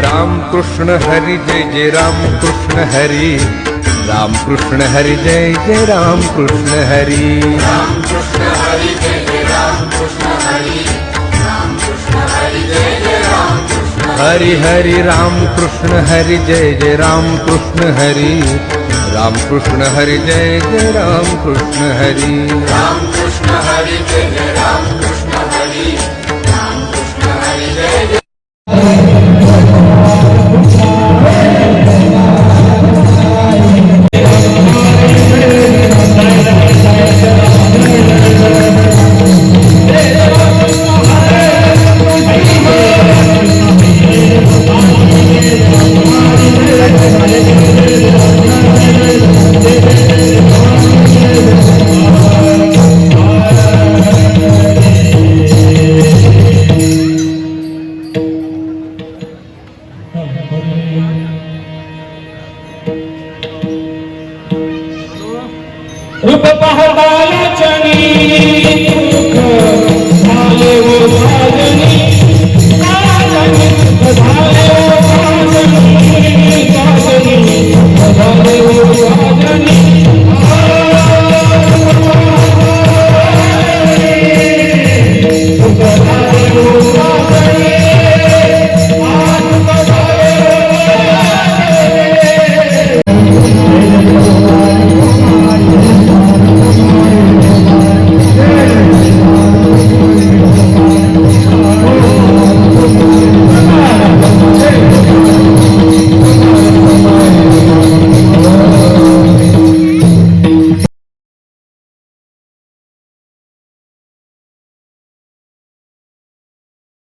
Ram Krishna Hari Jai Jai Ram Krishna Hari, Ram Krishna Hari Jai Jai Ram Krishna Hari, Ram Krishna Hari Jai Jai Ram Krishna Hari, Ram Krishna Hari Jai Jai Ram Krishna Hari Hari Ram Krishna Hari Jai Jai Ram Krishna Hari, Ram Krishna Hari Jai Jai Ram Krishna Hari, Ram Krishna Hari Jai Jai Ram Krishna